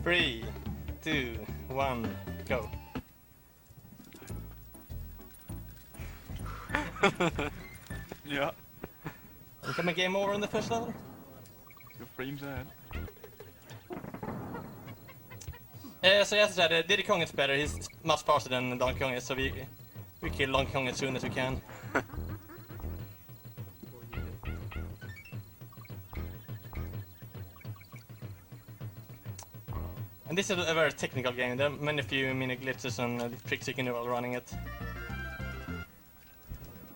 3, 2, 1, go. Yeah. Can we game over in the first level? Your frame's ahead. So as I said, Diddy Kong is better. He's much faster than Donkey Kong is, so we kill Donkey Kong as soon as we can. And this is a very technical game. There are many few mini glitches and tricks you can do while running it.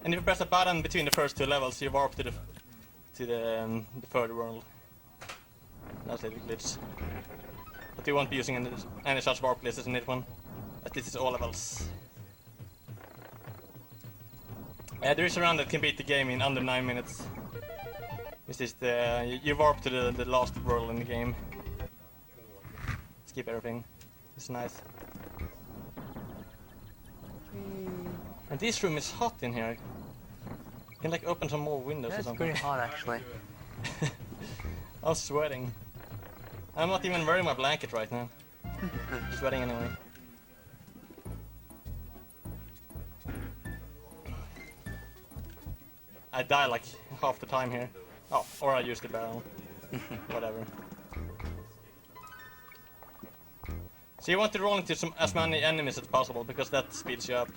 And if you press a button between the first two levels, you warp to the third world. That's a glitch. But we won't be using any such warp glitches in this one, as this is all levels. There is a run that can beat the game in under 9 minutes. This is you warp to the last world in the game. Skip everything. It's nice. And this room is hot in here. You can like open some more windows or something. It's pretty hot actually. I'm sweating. I'm not even wearing my blanket right now. Sweating anyway. I die like half the time here. Oh, or I use the barrel. Whatever. So you want to roll into as many enemies as possible, because that speeds you up.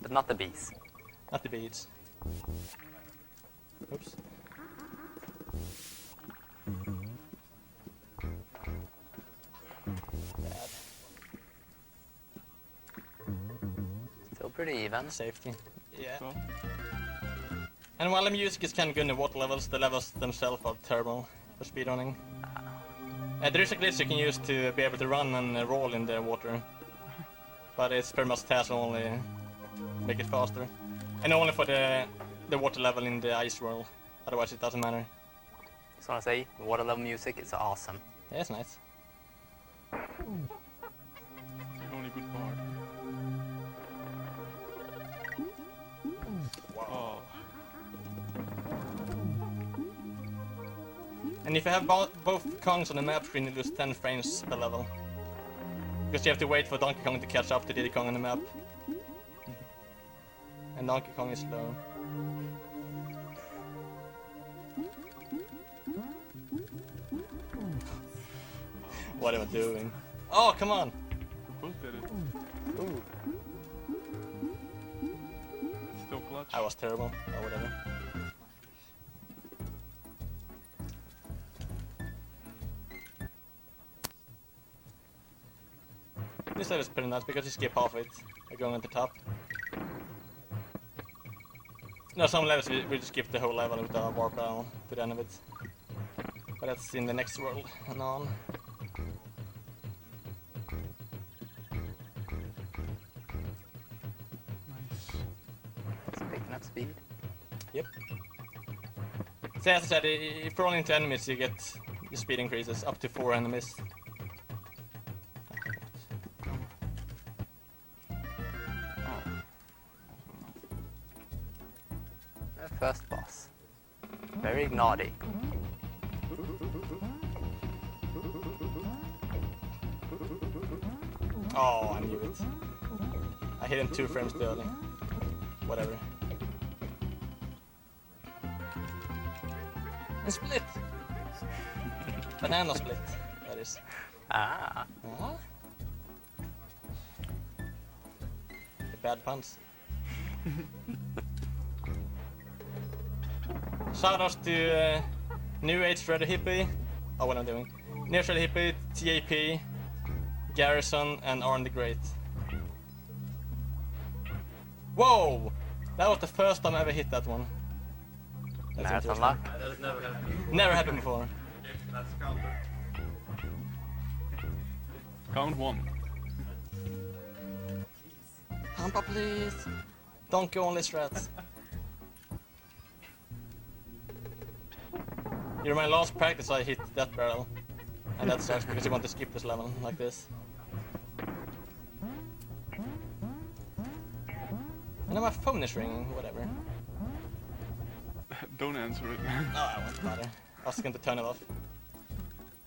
But not the bees. Not the beads. Oops. Bad. Still pretty even. Safety. Yeah. So, And while the music is kind of good in the water levels, the levels themselves are terrible for speedrunning. There is a glitch you can use to be able to run and roll in the water. But it's pretty much task only make it faster. And only for the water level in the ice world. Otherwise it doesn't matter. Just wanna say, the water level music is awesome. Yeah, it's nice. the only good part. Wow. Oh. And if you have both Kongs on the map screen, you lose 10 frames per level. Because you have to wait for Donkey Kong to catch up to Diddy Kong on the map. And Donkey Kong is slow. What am I doing? Oh, come on! We both did it. Ooh, Still clutch. I was terrible. Or whatever. This level is pretty nice because you skip half of it, like going at the top. No, some levels we just skip the whole level with a warp down to the end of it. But that's in the next world and on. Nice. It's picking up speed. Yep. So as I said, if you run into enemies, you get your speed increases up to 4 enemies. The first boss. Very naughty. Oh, I knew it. I hit him 2 frames too early. Whatever. And split! Banana split, that is. Ah. Ah. The bad puns. Shoutouts to New Age Red Hippie. Oh, what am I doing? New Age Red Hippie, TAP, Garrison, and Arn the Great. Whoa! That was the first time I ever hit that one. That's Marathon interesting. luck. That has never happened. Never happened before. That's counter. Count 1. Tompa, please. Don't go only strats. You're my last practice I hit that barrel. And that sucks because you want to skip this level like this. And now my phone is ringing, whatever. Don't answer it. No, I won't bother. I was going to turn it off.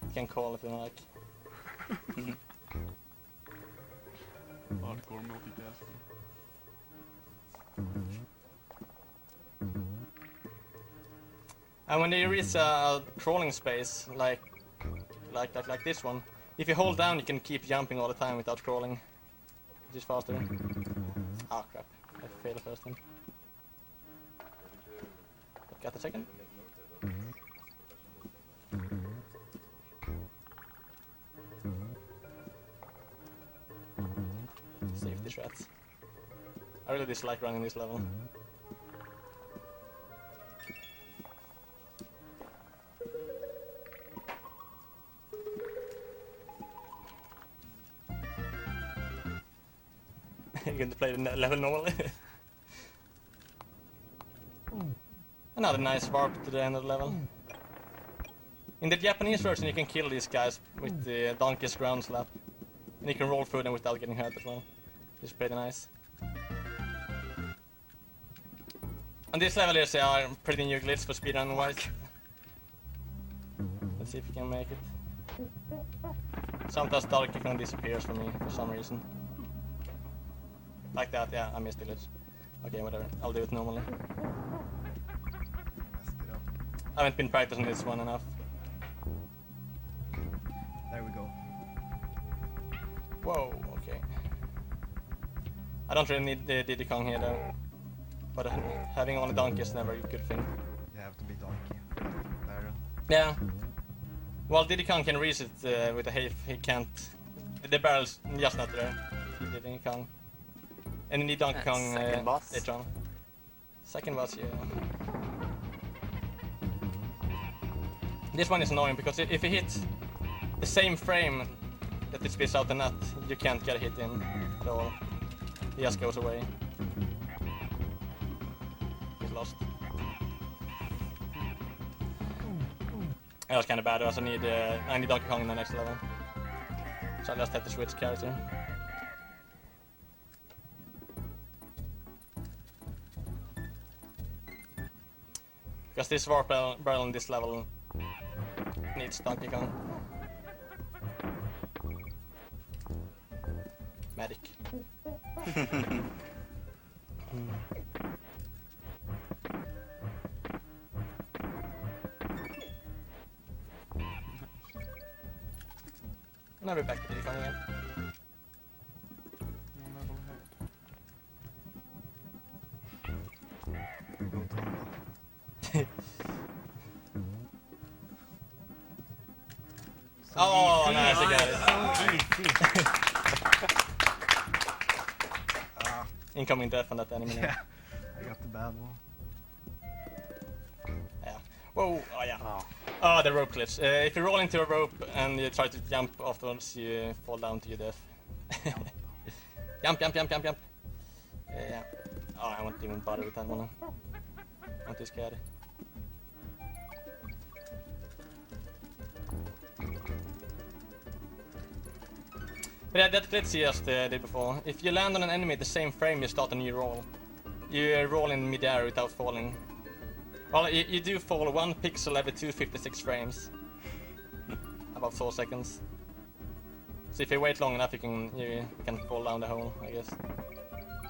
You can call if you like. Hardcore multitasking. And when you reach a crawling space, like this one, if you hold down, you can keep jumping all the time without crawling, which is faster. Ah, crap! I failed the first one. Got the second. Safety shots. I really dislike running this level. You're going to play the level normally. Another nice warp to the end of the level. In the Japanese version you can kill these guys with the donkey's ground slap. And you can roll through them without getting hurt as well. It's pretty nice. On this level there's a pretty new glitch for speedrunning wise. Let's see if you can make it. Sometimes Dark Icon disappears for me for some reason. Like that, yeah, I missed the glitch. Okay, whatever, I'll do it normally. I haven't been practicing this one enough. There we go. Whoa, okay. I don't really need the Diddy Kong here though. But having only donkey is never a good thing. You have to be donkey. Barrel. Yeah. Well, Diddy Kong can reach it with a hay, he can't. The barrel's just not there. Diddy Kong. And you need Donkey Kong second boss. later on. Second boss, yeah. This one is annoying because if you hit the same frame that it spits out the nut, you can't get a hit in at all. He just goes away. He's lost. That was kind of bad. I also need Donkey Kong in the next level, so I just have to switch character. Because this warp barrel in this level needs Donkey Kong. Medic. Now we're back to Diddy Kong again. One level ahead. We go Tompa. Oh, nice, I got it. Incoming death on that enemy. Yeah, I got the bad one. Yeah. Whoa, oh yeah. Oh. Oh, the rope glitch. If you roll into a rope and you try to jump afterwards, you fall down to your death. Jump, jump, jump, jump, jump. Yeah. Oh, I won't even bother with that one. I'm too scared. But yeah, that glitch you just did before. If you land on an enemy at the same frame, you start a new roll. You roll in mid-air without falling. Well, you do fall 1 pixel every 256 frames. About 4 seconds. So if you wait long enough, you can fall down the hole, I guess.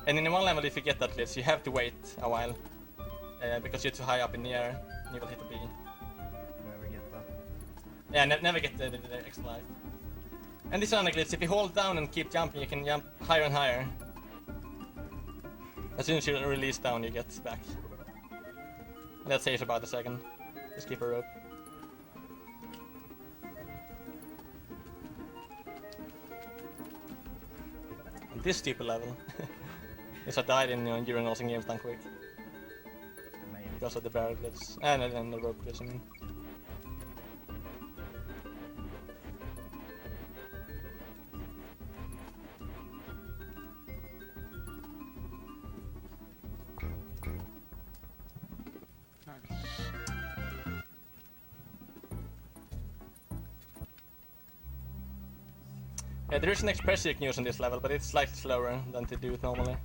And in one level, if you get that glitch, you have to wait a while. Because you're too high up in the air, and you will hit a B. Never get that. Yeah, never get the extra life. And this other glitch, if you hold down and keep jumping, you can jump higher and higher. As soon as you release down, you get back. And that saves about a second. Just keep a rope. And this stupid level. Is I died in during Awesome Games done quick. Maybe. Because of the barrel glitch. And then the rope glitch, I mean. Yeah, there is an express you can use on this level, but it's slightly slower than to do it normally.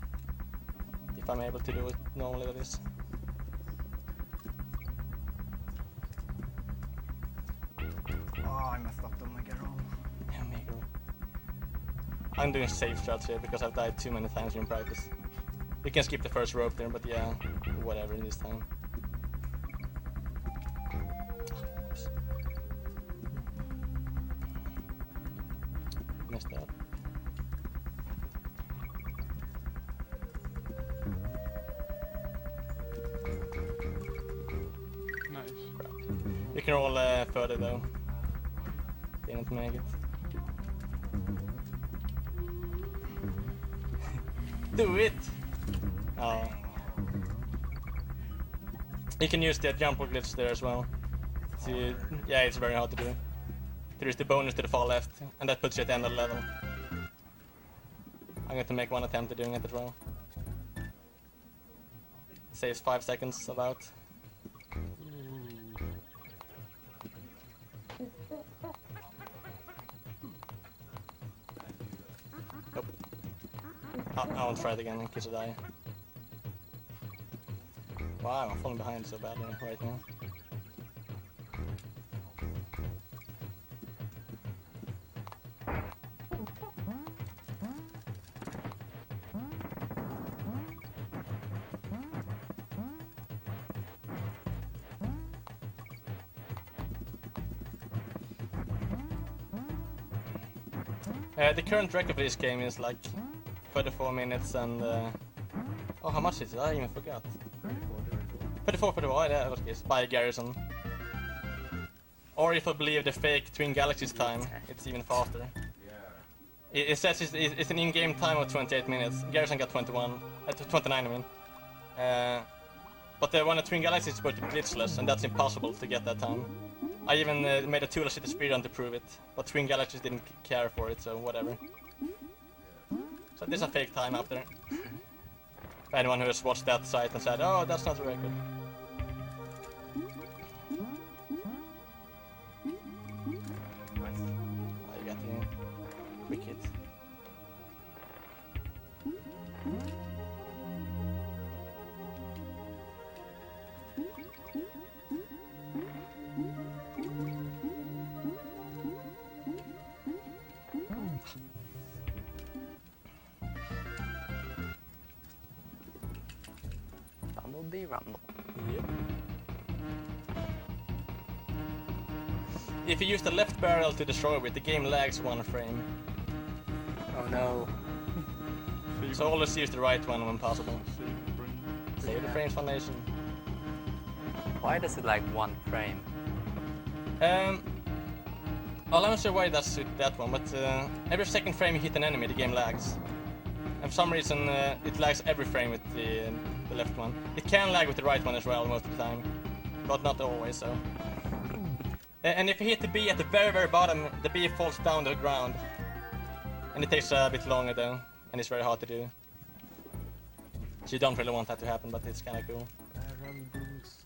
If I'm able to do it normally, that is. Oh, I messed up the Omega roll. Yeah, me go. I'm doing safe strats here because I've died too many times in practice. You can skip the first rope there, but yeah, whatever this time. Messed up. Nice. You can roll further though. Didn't make it. Do it! Oh. You can use the jump glitch there as well. Yeah, it's very hard to do. There is the bonus to the far left, and that puts you at the end of the level. I'm going to make one attempt at doing it as well. Saves 5 seconds about. Nope. I won't try it again in case I die. Wow, I'm falling behind so badly right now. The current record for this game is like 34 minutes and... oh, how much is it? I even forgot. 34, yeah, that was good. By Garrison. Or if I believe the fake Twin Galaxies time, it's even faster. It says it's an in-game time of 28 minutes. Garrison got 29 I mean. But the one at Twin Galaxies is supposed to be glitchless, and that's impossible to get that time. I even made a Tula City speedrun to prove it, but Twin Galaxies didn't care for it, so whatever. So there's a fake time up there. For anyone who has watched that site and said, oh, that's not a record. Nice. Oh, you got the quick hit. Bumblebee Rumble. Yep. If you use the left barrel to destroy it, the game lags 1 frame. Oh no. So always use the right one when possible. Save the Yeah. frames foundation. Why does it like 1 frame? Well, I'm not sure why that's that one, but every second frame you hit an enemy, the game lags. And for some reason, it lags every frame with the left one. It can lag with the right one as well most of the time, but not always, so. And if you hit the B at the very, very bottom, the B falls down to the ground. And it takes a bit longer though, and it's very hard to do. So you don't really want that to happen, but it's kinda cool. Barrel boost.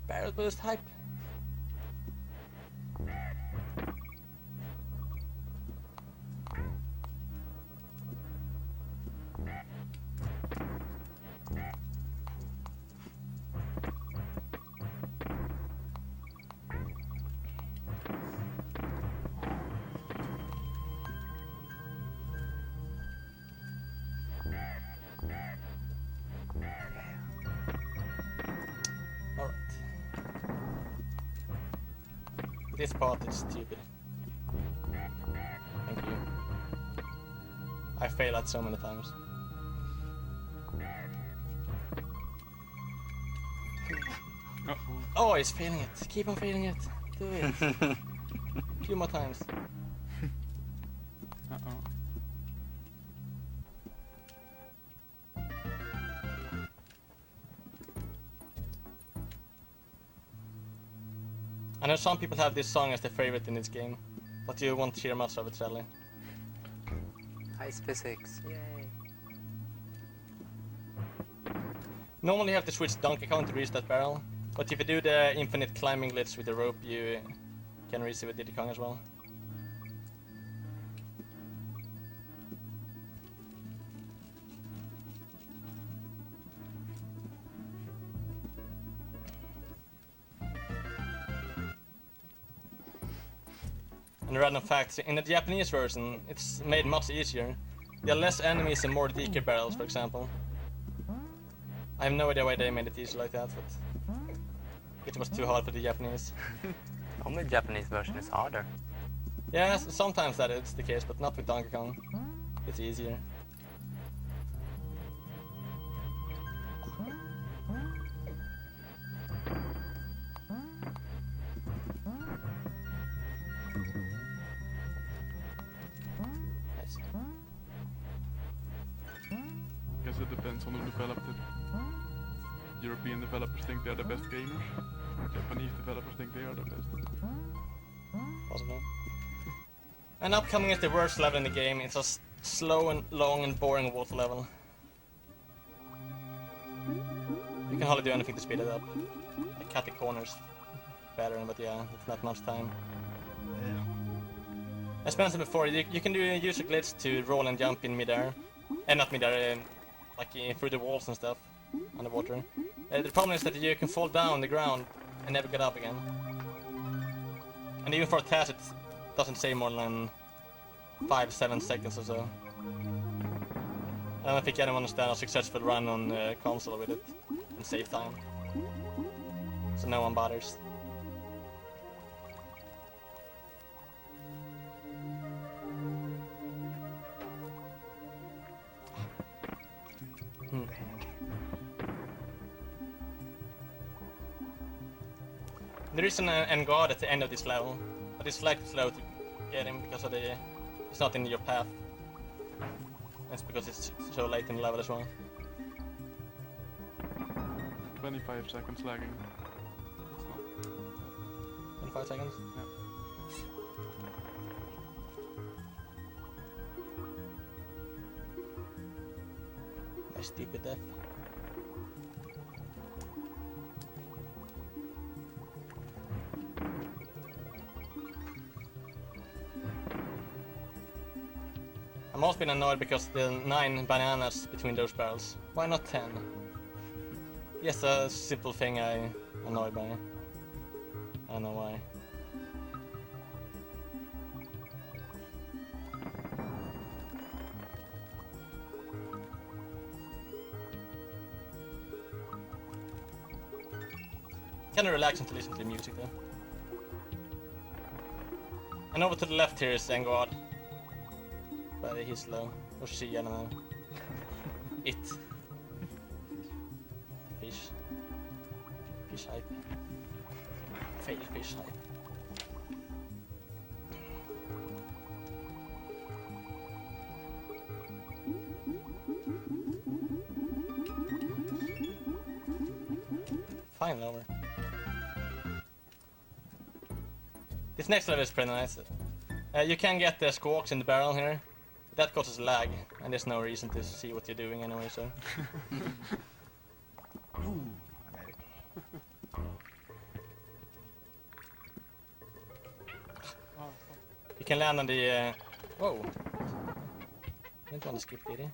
Barrel boost hype. Alright. This part is stupid. Thank you. I fail at so many times. Oh, he's failing it. Keep on failing it. Do it. A few more times. Uh-oh. I know some people have this song as their favorite in this game, but you won't hear much of it, sadly. Ice physics, yay. Normally you have to switch Donkey Kong to reach that barrel, but if you do the infinite climbing glitch with the rope, you can reach it with Diddy Kong as well. And random facts, in the Japanese version, it's made much easier. There are less enemies and more deker barrels, for example. I have no idea why they made it easy like that, but it was too hard for the Japanese. Only Japanese version is harder. Yeah, sometimes that is the case, but not with Donkey Kong. It's easier. Nice. Guess it depends on who developed it. European developers think they're the best gamers. Japanese developers think they are the best. Possible. And upcoming is the worst level in the game. It's a slow and long and boring water level. You can hardly do anything to speed it up. I cut the corners better, but yeah, it's not much time. Yeah. As mentioned before, you can use a glitch to roll and jump in midair. Not midair, through the walls and stuff, underwater. The problem is that you can fall down on the ground and never get up again. And even for a test, it doesn't say more than 5-7 seconds or so. I don't think anyone has done a successful run on console with it and save time. So no one bothers. There is an guard at the end of this level, but it's slightly slow to get him because of it's not in your path. That's because it's so late in the level as well. 25 seconds lagging. It's not. 25 seconds? Yeah. My stupid death. I'm also been annoyed because the 9 bananas between those barrels. Why not 10? Yes, a simple thing I'm annoyed by. I don't know why. Kinda relaxing to listen to the music though. And over to the left here is Engard. But he's slow. Or she, I don't know. It. Fish. Fish hype. Fail fish hype. Fine, over. This next level is pretty nice. You can get the squawks in the barrel here. That causes lag, and there's no reason to see what you're doing anyway, so... Ooh, I made it. You can land on the... Whoa! I didn't want to skip, did you?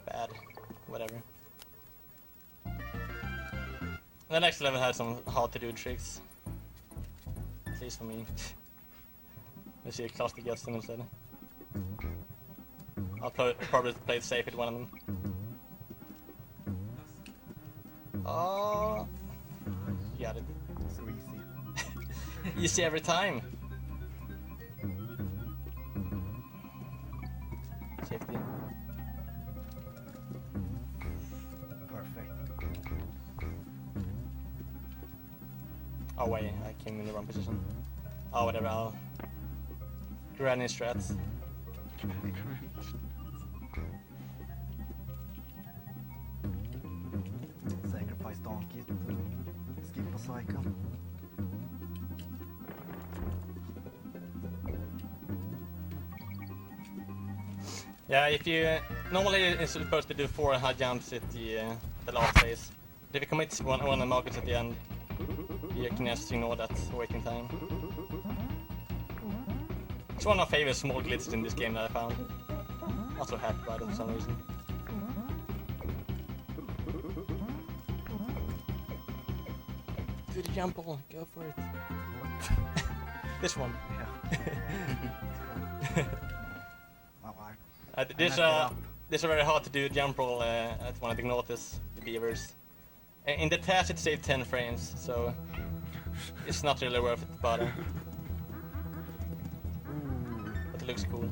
Bad. Whatever. The next level has some hard to do tricks. At least for me. Let's see if Klosty gets them instead. I'll probably play it safe with one of them. Oh, you got it. So easy. Easy every time. Safety. Perfect. Oh wait, I came in the wrong position. Oh whatever, I'll... Granny strats. Sacrifice donkey to skip a cycle. Yeah, if you... Normally it's supposed to do 4 high jumps at the last phase. But if you commit one of the markers at the end, you can just ignore that waiting time. It's one of my favorite small glitches in this game that I found. Not so happy about it for some reason. Do the jump on, go for it. This one. This is very hard to do a jump roll at one of the Ignotus, the beavers. In the task it saved 10 frames, so it's not really worth it to bother. But it looks cool.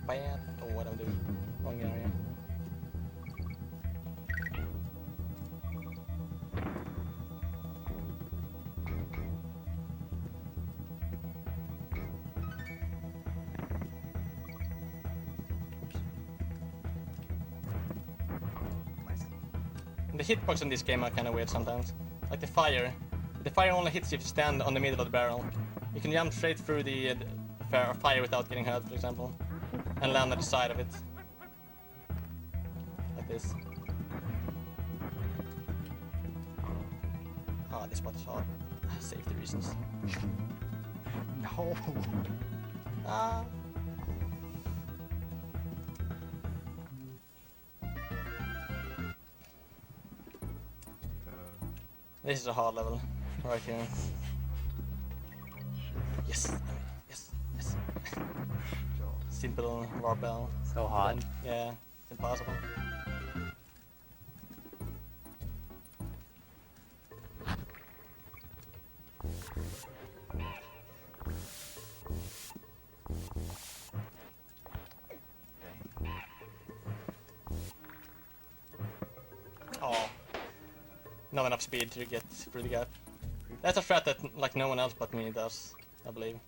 Bad. Oh, what I'm doing. Wrong area. The hitbox in this game are kind of weird sometimes. Like the fire. The fire only hits you if you stand on the middle of the barrel. You can jump straight through the fire without getting hurt, for example. And land at the side of it. Like this. Ah, this spot is hard. Safety reasons. No. Ah. This is a hard level, right here. Yes, yes, yes. Simple barbell. So hard. Yeah, it's impossible. Oh. Not enough speed to get through the gap. That's a strat that like no one else but me does, I believe.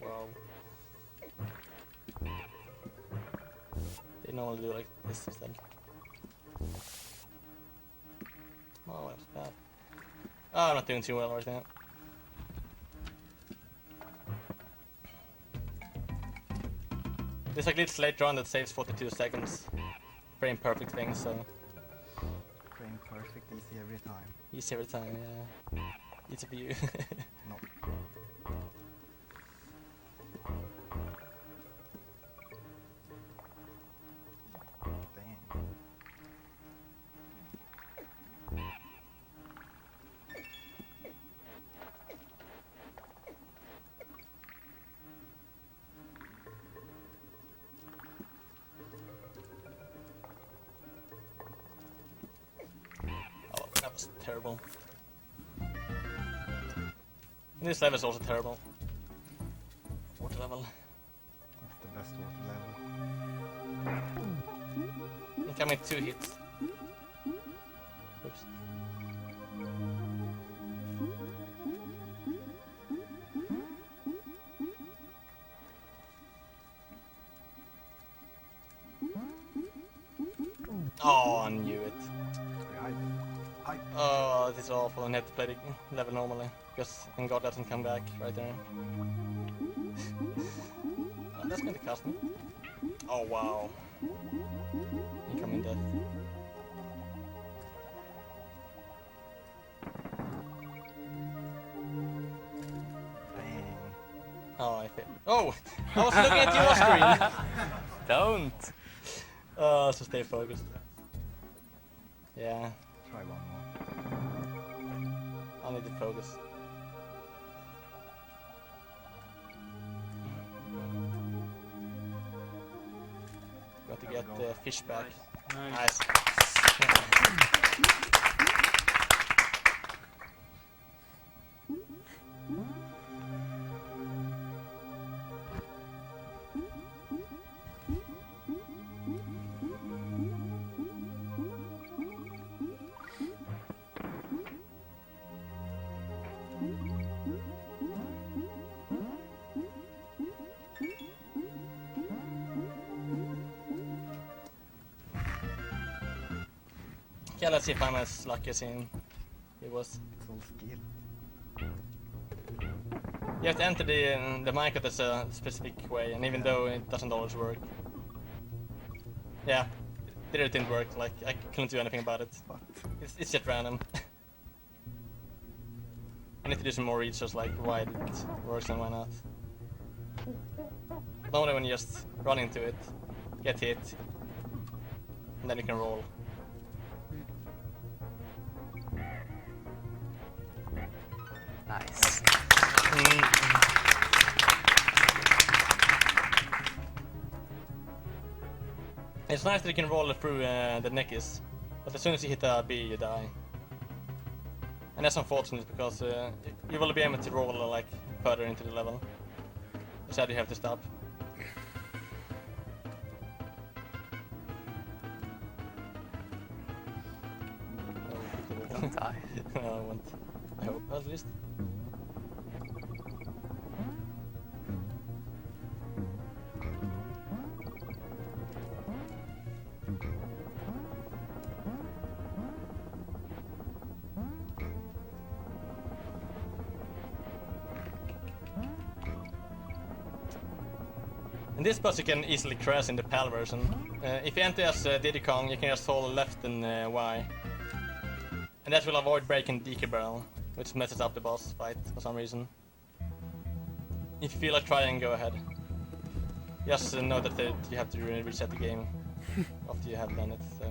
Wow. They normally do like this instead. Oh, that was bad. Oh, I'm not doing too well right now. There's a glitch later on that saves 42 seconds. Frame perfect thing, so... Frame perfect, easy every time. Easy every time, yeah. Easy for you. No. Dang. Oh, that was terrible. And this level is also terrible. Water level. It's the best water level. Incoming 2 hits. Oops. Oh, I knew it. Oh, this is awful. I have to play the level normally. Because then God doesn't come back right there. Oh, that's gonna cost me. Oh, wow. Incoming death. Dang. Oh, I failed. Oh! I was looking at your screen! Don't! Oh, so stay focused. Yeah, Try one more. I need to focus. Got to There get we go. the fish back. Nice. Nice. Okay, let's see if I'm as lucky as him. He was. It's all skill. You have to enter the Minecraft as a specific way, and even though it doesn't always work. Yeah, it didn't work. Like I couldn't do anything about it. But It's just random. I need to do some more research, like why it works and why not. Normally when you just run into it, get hit, and then you can roll. Nice. It's nice that you can roll through the neckies, but as soon as you hit a B, you die. And that's unfortunate because you will be able to roll like further into the level. Instead you have to stop. Don't die. No, I won't. I hope, at least. In this bus you can easily crash in the PAL version. If you enter as Diddy Kong, you can just hold left and Y. And that will avoid breaking DK barrel, which messes up the boss fight for some reason. If you feel like trying, go ahead. Just know that you have to reset the game after you have done it. So.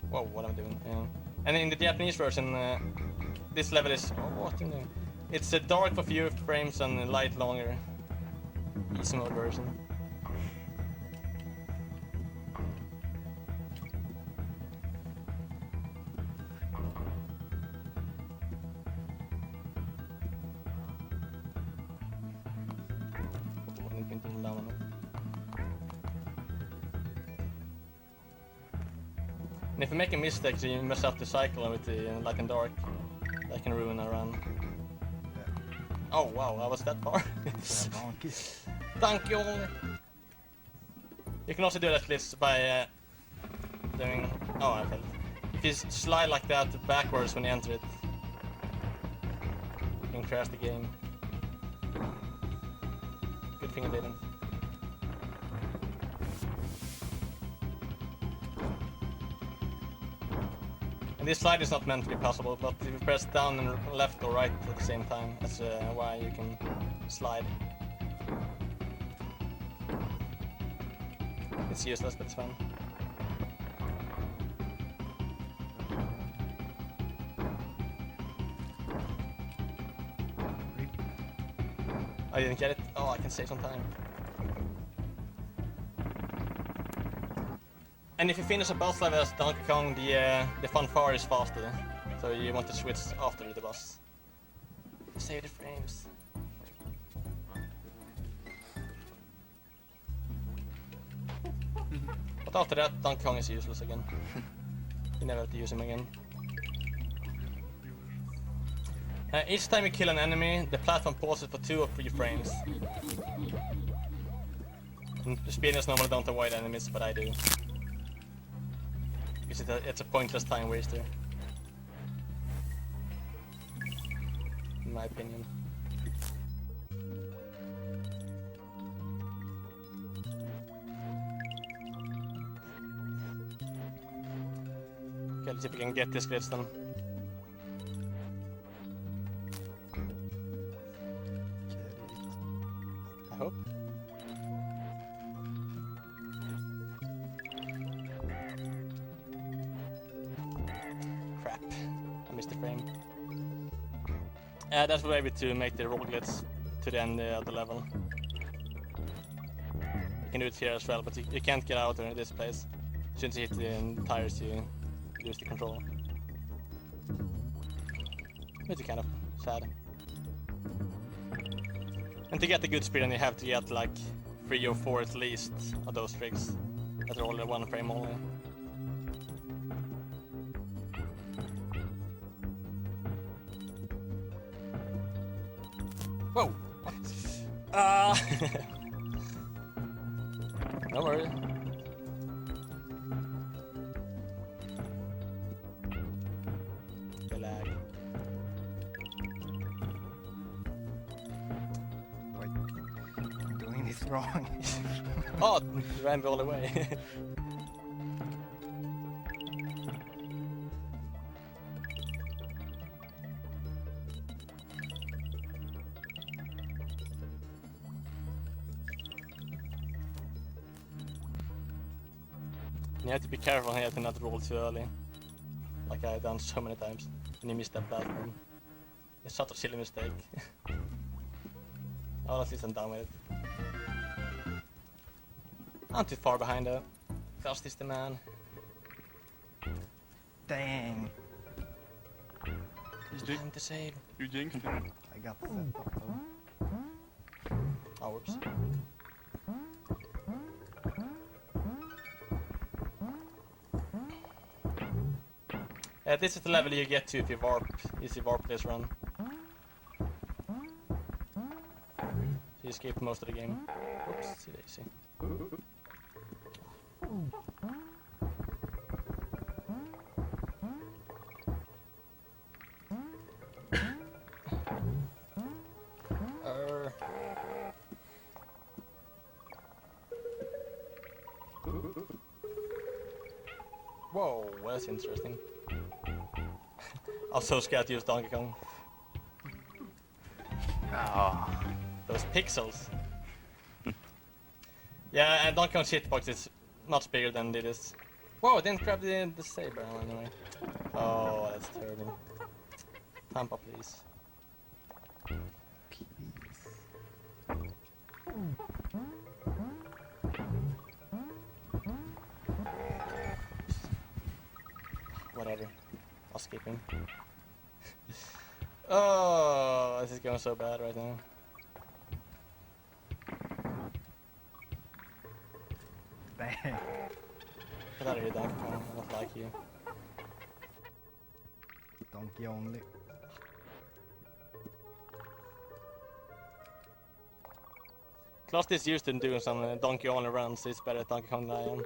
Whoa, what am I doing? And in the Japanese version, this level is it's dark for fewer frames and light longer. Easy mode version. And if you make a mistake, you mess up the cycle with the light and dark. That can ruin a run. Oh wow, I was that far. donkey. Donkey only. You can also do that glitch by doing... Oh, I failed. If you slide like that backwards when you enter it, you can crash the game. Good thing I didn't. And this slide is not meant to be possible, but if you press down and left or right at the same time, that's why you can slide. It's useless, but it's fun. I didn't get it. Oh, I can save some time. And if you finish a boss level as Donkey Kong, the fanfare is faster, so you want to switch after the boss. Save the frames. But after that, Donkey Kong is useless again. You never have to use him again. Each time you kill an enemy, the platform pauses for 2 or 3 frames. And the speedrunners normally don't avoid enemies, but I do. Because it's a pointless time waster. In my opinion. Okay, let's see if we can get this glitch done. I hope. Crap. I missed the frame. That's the way to make the roll glitch to the end of the level. You can do it here as well, but you can't get out of this place. Since you hit the tires, you lose the control. It's kind of sad. And to get the good speed, you have to get like 3 or 4 at least of those tricks. That are only 1 frame only. Whoa! Don't worry. The lag. wrong. Oh, you ran me all the way. You have to be careful here to not roll too early. Like I've done so many times. And you miss that platform. It's such a silly mistake. Oh, at least I'm done with it. I'm too far behind though. Klosty's the man. Dang. It's time to save. You jinxed it. I got set up though. Oh, whoops. This is the level you get to if you warp. Easy warp this run. So you escaped most of the game. Oops, daisy. Whoa, that's interesting. I was so scared to use Donkey Kong. Oh. Those pixels. Yeah, and Donkey Kong's hitbox is much bigger than it is. Whoa, I didn't grab the saber anyway. Oh, that's terrible. Tompa, please. Whatever. I'll skip him. Oh, this is going so bad right now. Dang. Get out of here, Donkey Kong. I don't like you. Donkey only. Klosty is used to doing some Donkey only runs, so it's better at Donkey Kong than I am.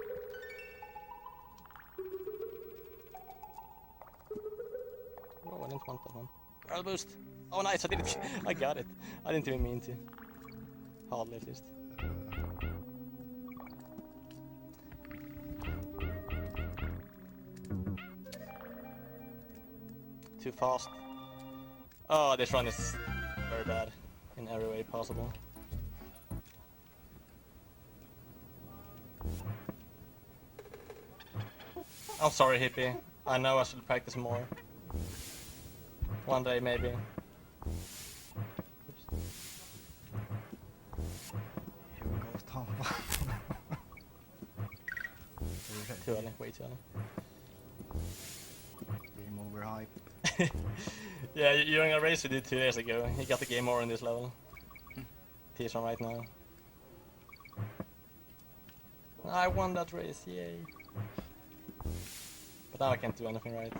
Oh, I didn't want that one. Barrel boost! Oh nice, I did it! I got it. I didn't even mean to. Hardly at least. Too fast. Oh, this run is very bad in every way possible. I'm sorry, Hippie. I know I should practice more. One day, maybe. Here goes Tompa. Too early, way too early. Game over hype. Yeah, you're in a race you did 2 years ago. You got the game over in this level. Tears on right now. I won that race, yay. But now I can't do anything right.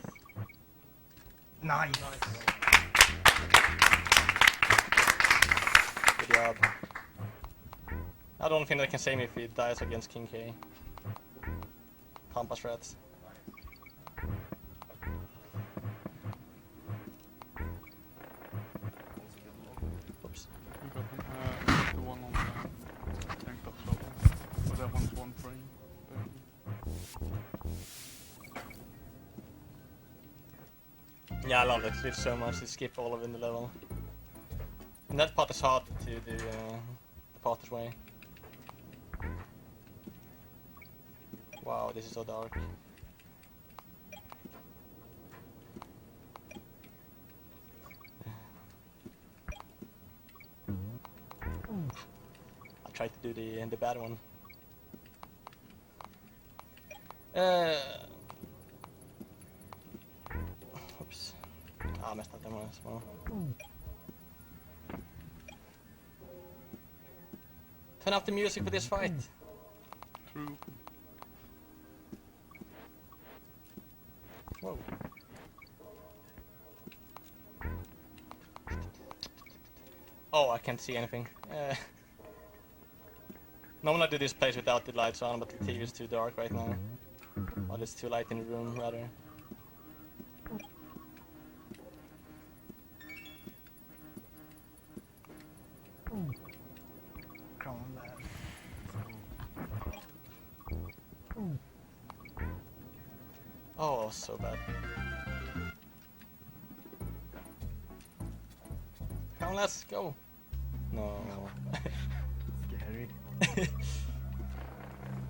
Nice. Good job. I don't think that can save me if he dies against King K. Compass rats. Oops. You got the one on the tank top level. But that one's one frame. Yeah, I love that glitch so much. You skip all of it in the level. And that part is hard to do the Potter's way. Wow, this is so dark. I tried to do the bad one. Oops. I messed up that one as well. Turn up the music for this fight. True. Whoa. Oh, I can't see anything. Normally I do this place without the lights on, but the TV is too dark right now. Well, it's too light in the room, rather. Come on, lad. Oh, so bad. Come on, let's go. No. Scary.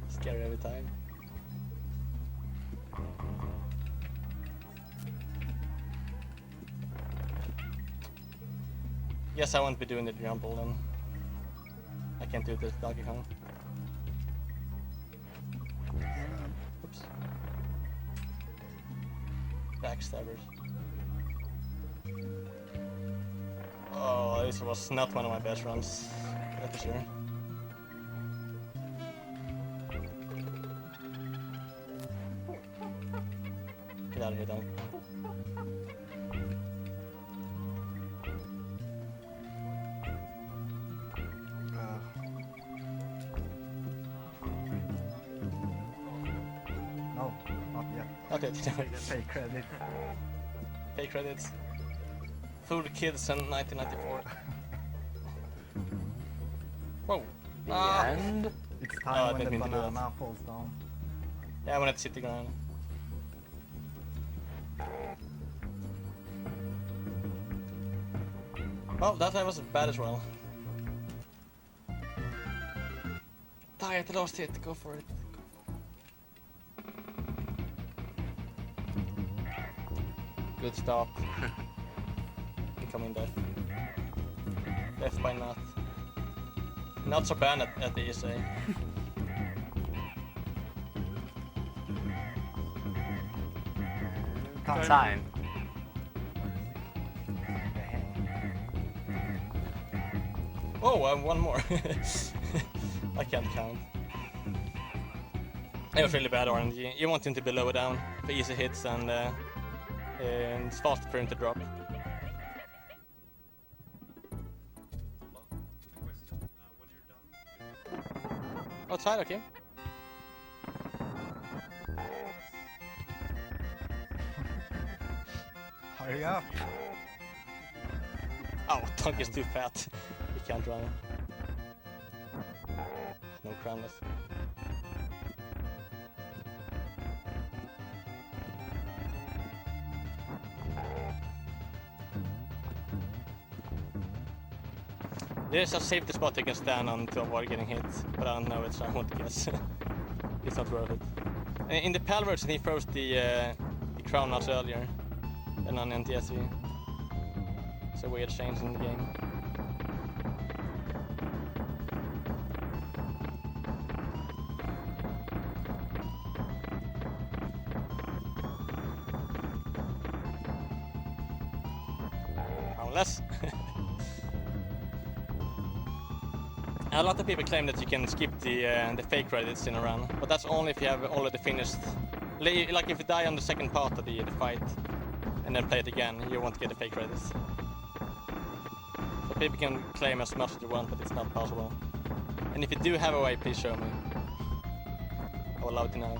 Scary every time. Yes, I won't be doing the jumble then. I can't do this Donkey Kong. Oops. Backstabbers. Oh, this was not one of my best runs, that's for sure. Get out of here, Donkey Kong. No, not yet. Okay, Pay credit. pay credits. Food Kids in 1994. Whoa. The Ah. end? It's Oh, I time when didn't the mean to do banana falls down. Yeah, when it's hit the ground. Well, that time was bad as well. Die at the last hit, go for it. Good start. Incoming death. Death by Nut. Nuts are banned at the ESA. Time. Oh, one more. I can't count. It was really bad RNG. You want him to be lower down for easy hits and it's faster for him to drop. When you're done, Outside, okay. Hurry up! Oh, Donkey's too fat. He can't run. No crownless. There's a safety spot you can stand on to avoid getting hit, but I don't know it, so I won't guess. It's not worth it. In the PAL version, he froze the crown nuts earlier than on NTSV. It's a weird change in the game. Unless. A lot of people claim that you can skip the fake credits in a run, but that's only if you have already finished. Like if you die on the second part of the fight and then play it again, you won't get the fake credits. So people can claim as much as they want, but it's not possible. And if you do have a way, please show me. I would love to know.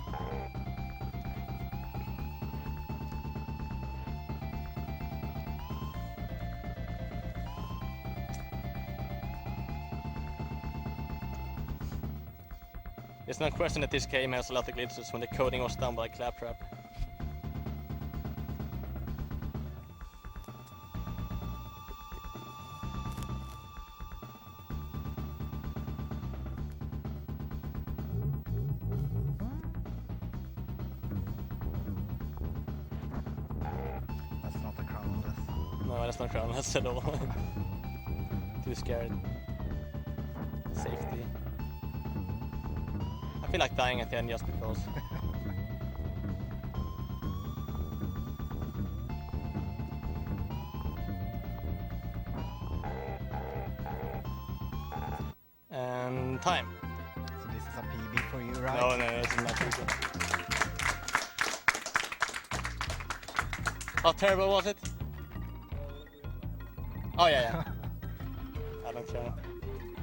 There's no question that this game has a lot of glitches when the coding was done by Claptrap. That's not a crownless. No, that's not crownless at all. Too scared. Safety. I feel like dying at the end just because. And time. So this is a PB for you, right? No, it's not easy. How terrible was it? Oh yeah. I don't care.